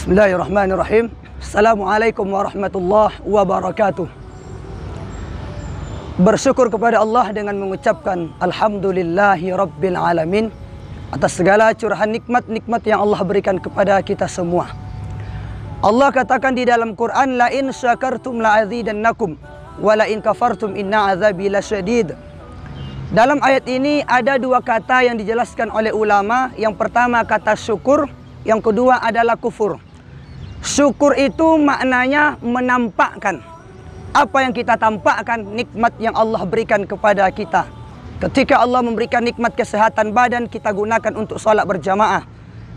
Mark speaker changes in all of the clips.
Speaker 1: Bismillahirrahmanirrahim. Assalamualaikum warahmatullahi wabarakatuh. Bersyukur kepada Allah dengan mengucapkan Alhamdulillahi Rabbil Alamin atas segala curahan nikmat-nikmat yang Allah berikan kepada kita semua. Allah katakan di dalam Quran, La in syakartum la'azidannakum wa la in kafartum inna azabi lasyadid. Dalam ayat ini ada dua kata yang dijelaskan oleh ulama. Yang pertama kata syukur, yang kedua adalah kufur. Syukur itu maknanya menampakkan apa yang kita tampakkan, nikmat yang Allah berikan kepada kita. Ketika Allah memberikan nikmat kesehatan badan, kita gunakan untuk sholat berjamaah.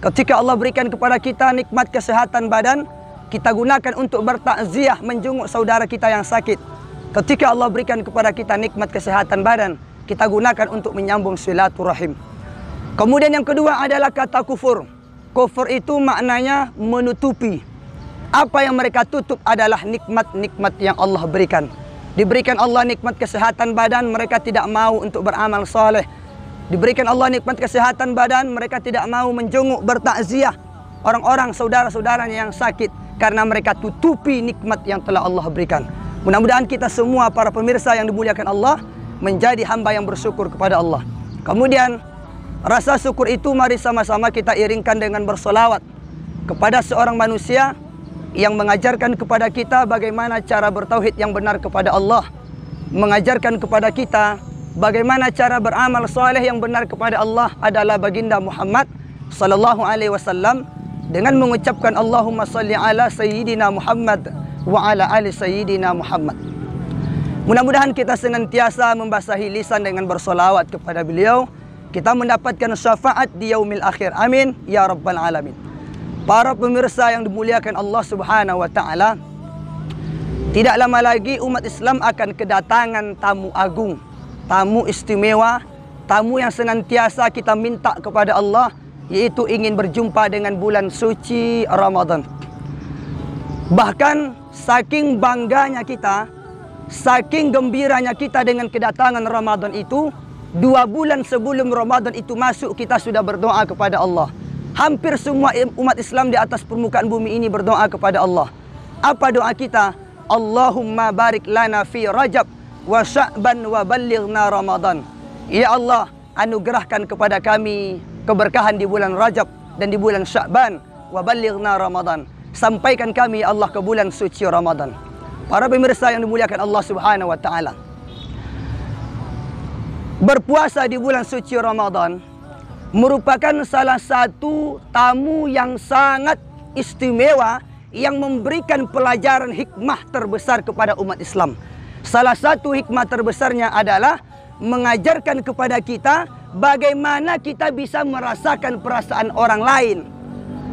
Speaker 1: Ketika Allah berikan kepada kita nikmat kesehatan badan, kita gunakan untuk bertakziah, menjenguk saudara kita yang sakit. Ketika Allah berikan kepada kita nikmat kesehatan badan, kita gunakan untuk menyambung silaturahim. Kemudian yang kedua adalah kata kufur. Kufur itu maknanya menutupi. Apa yang mereka tutup adalah nikmat-nikmat yang Allah berikan. Diberikan Allah nikmat kesehatan badan, mereka tidak mau untuk beramal soleh. Diberikan Allah nikmat kesehatan badan, mereka tidak mau menjenguk, bertakziah orang-orang saudara-saudaranya yang sakit, karena mereka tutupi nikmat yang telah Allah berikan. Mudah-mudahan kita semua para pemirsa yang dimuliakan Allah menjadi hamba yang bersyukur kepada Allah. Kemudian rasa syukur itu mari sama-sama kita iringkan dengan bersolawat kepada seorang manusia yang mengajarkan kepada kita bagaimana cara bertauhid yang benar kepada Allah, mengajarkan kepada kita bagaimana cara beramal soleh yang benar kepada Allah adalah baginda Muhammad sallallahu alaihi wasallam, dengan mengucapkan Allahumma salli ala sayyidina Muhammad wa ala ali sayyidina Muhammad. Mudah-mudahan kita senantiasa membasahi lisan dengan bersolawat kepada beliau, kita mendapatkan syafaat di yaumil akhir. Amin ya rabbal alamin. Para pemirsa yang dimuliakan Allah Subhanahu wa taala, tidak lama lagi umat Islam akan kedatangan tamu agung, tamu istimewa, tamu yang senantiasa kita minta kepada Allah, yaitu ingin berjumpa dengan bulan suci Ramadan. Bahkan saking bangganya kita, saking gembiranya kita dengan kedatangan Ramadan itu, 2 bulan sebelum Ramadan itu masuk kita sudah berdoa kepada Allah. Hampir semua umat Islam di atas permukaan bumi ini berdoa kepada Allah. Apa doa kita? Allahumma barik lana fi Rajab wa Sya'ban wa ballighna Ramadan. Ya Allah, anugerahkan kepada kami keberkahan di bulan Rajab dan di bulan Sya'ban, wa ballighna Ramadan. Sampaikan kami ya Allah ke bulan suci Ramadan. Para pemirsa yang dimuliakan Allah Subhanahu wa taala, berpuasa di bulan suci Ramadan merupakan salah satu tamu yang sangat istimewa yang memberikan pelajaran hikmah terbesar kepada umat Islam. Salah satu hikmah terbesarnya adalah mengajarkan kepada kita bagaimana kita bisa merasakan perasaan orang lain.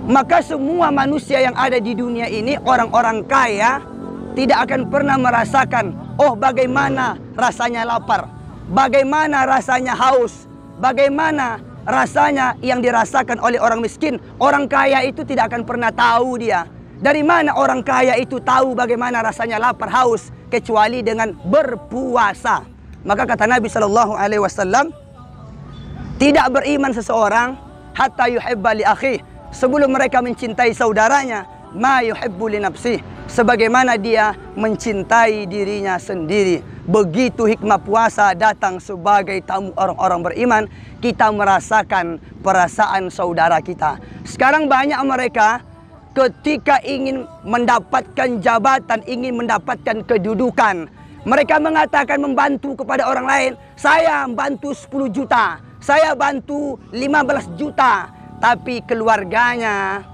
Speaker 1: Maka semua manusia yang ada di dunia ini, orang-orang kaya, tidak akan pernah merasakan, oh bagaimana rasanya lapar, bagaimana rasanya haus, bagaimana rasanya yang dirasakan oleh orang miskin. Orang kaya itu tidak akan pernah tahu dia. Dari mana orang kaya itu tahu bagaimana rasanya lapar, haus, kecuali dengan berpuasa. Maka kata Nabi sallallahu alaihi wasallam, tidak beriman seseorang hatta yuhibba li akhihi, sebelum mereka mencintai saudaranya, ma yuhibbu li nafsihi, sebagaimana dia mencintai dirinya sendiri. Begitu hikmah puasa datang sebagai tamu orang-orang beriman, kita merasakan perasaan saudara kita. Sekarang banyak mereka ketika ingin mendapatkan jabatan, ingin mendapatkan kedudukan, mereka mengatakan membantu kepada orang lain. Saya bantu 10 juta, saya bantu 15 juta. Tapi keluarganya,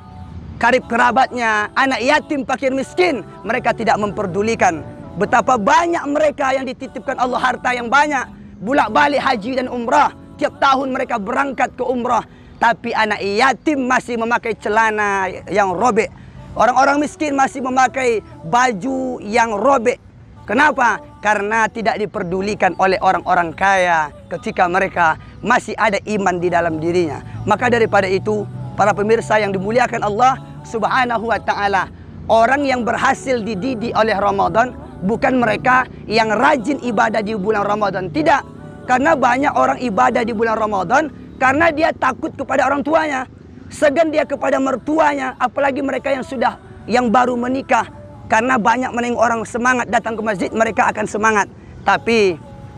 Speaker 1: karib kerabatnya, anak yatim, fakir miskin, mereka tidak memperdulikan. Betapa banyak mereka yang dititipkan Allah harta yang banyak, bolak-balik haji dan umrah, tiap tahun mereka berangkat ke umrah, tapi anak yatim masih memakai celana yang robek, orang-orang miskin masih memakai baju yang robek. Kenapa? Karena tidak diperdulikan oleh orang-orang kaya ketika mereka masih ada iman di dalam dirinya. Maka daripada itu, para pemirsa yang dimuliakan Allah Subhanahu wa taala, orang yang berhasil dididik oleh Ramadan bukan mereka yang rajin ibadah di bulan Ramadan. Tidak. Karena banyak orang ibadah di bulan Ramadan karena dia takut kepada orang tuanya. segan dia kepada mertuanya, apalagi mereka yang baru menikah. Karena banyak menengok orang semangat datang ke masjid, mereka akan semangat. Tapi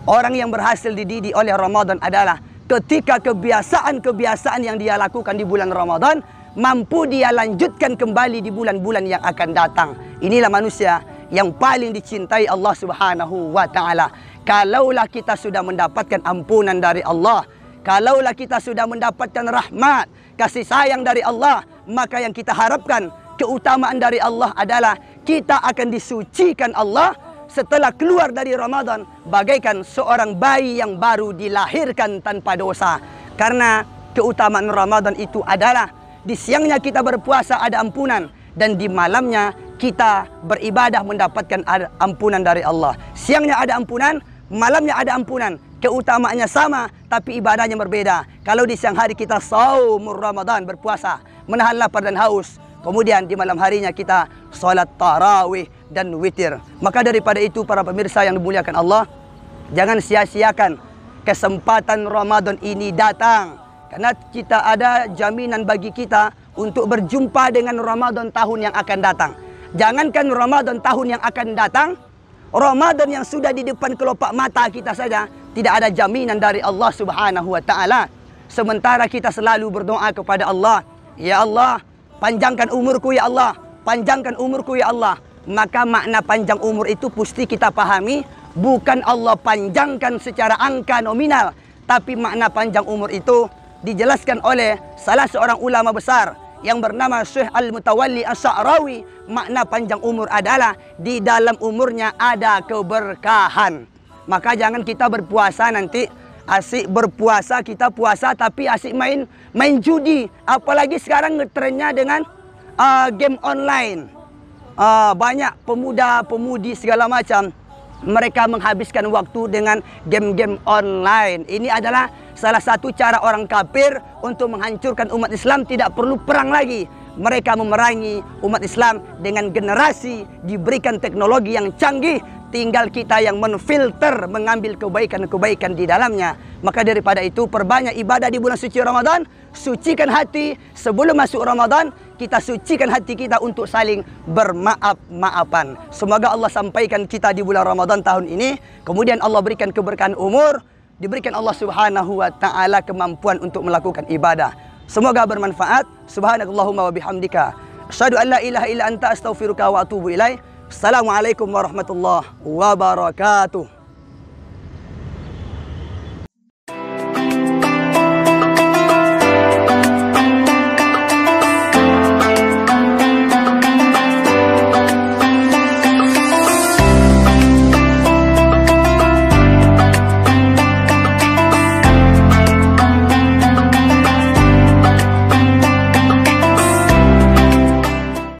Speaker 1: orang yang berhasil dididik oleh Ramadan adalah ketika kebiasaan-kebiasaan yang dia lakukan di bulan Ramadan mampu dia lanjutkan kembali di bulan-bulan yang akan datang. Inilah manusia yang paling dicintai Allah Subhanahu wa taala. Kalaulah kita sudah mendapatkan ampunan dari Allah, kalaulah kita sudah mendapatkan rahmat, kasih sayang dari Allah, maka yang kita harapkan, keutamaan dari Allah adalah kita akan disucikan Allah setelah keluar dari Ramadan bagaikan seorang bayi yang baru dilahirkan tanpa dosa. Karena keutamaan Ramadan itu adalah di siangnya kita berpuasa ada ampunan, dan di malamnya kita beribadah mendapatkan ampunan dari Allah. Siangnya ada ampunan, malamnya ada ampunan. Keutamaannya sama tapi ibadahnya berbeda. Kalau di siang hari kita saumur Ramadan, berpuasa, menahan lapar dan haus. Kemudian di malam harinya kita salat tarawih dan witir. Maka daripada itu para pemirsa yang dimuliakan Allah, jangan sia-siakan kesempatan Ramadan ini datang. Karena kita ada jaminan bagi kita untuk berjumpa dengan Ramadan tahun yang akan datang. Jangankan Ramadan tahun yang akan datang, Ramadan yang sudah di depan kelopak mata kita saja tidak ada jaminan dari Allah Subhanahu wa taala. Sementara kita selalu berdoa kepada Allah, ya Allah, panjangkan umurku ya Allah, panjangkan umurku ya Allah. Maka makna panjang umur itu mesti kita pahami, bukan Allah panjangkan secara angka nominal, tapi makna panjang umur itu dijelaskan oleh salah seorang ulama besar yang bernama Syekh Al-Mutawalli As-Sa'rawi. Makna panjang umur adalah di dalam umurnya ada keberkahan. Maka jangan kita berpuasa nanti asik berpuasa, kita puasa tapi asik main judi. Apalagi sekarang ngetrennya dengan game online. Banyak pemuda-pemudi segala macam, mereka menghabiskan waktu dengan game-game online. Ini adalah salah satu cara orang kafir untuk menghancurkan umat Islam. Tidak perlu perang lagi. Mereka memerangi umat Islam dengan generasi diberikan teknologi yang canggih. Tinggal kita yang menfilter, mengambil kebaikan-kebaikan di dalamnya. Maka daripada itu, perbanyak ibadah di bulan suci Ramadan. Sucikan hati sebelum masuk Ramadan. Kita sucikan hati kita untuk saling bermaaf-maafan. Semoga Allah sampaikan kita di bulan Ramadan tahun ini. Kemudian Allah berikan keberkahan umur. Diberikan Allah Subhanahu wa ta'ala kemampuan untuk melakukan ibadah. Semoga bermanfaat. Subhanakallahumma wa bihamdika, asyhadu an la ilaha illa anta astaghfiruka wa atubu ilaih. Assalamualaikum warahmatullahi wabarakatuh.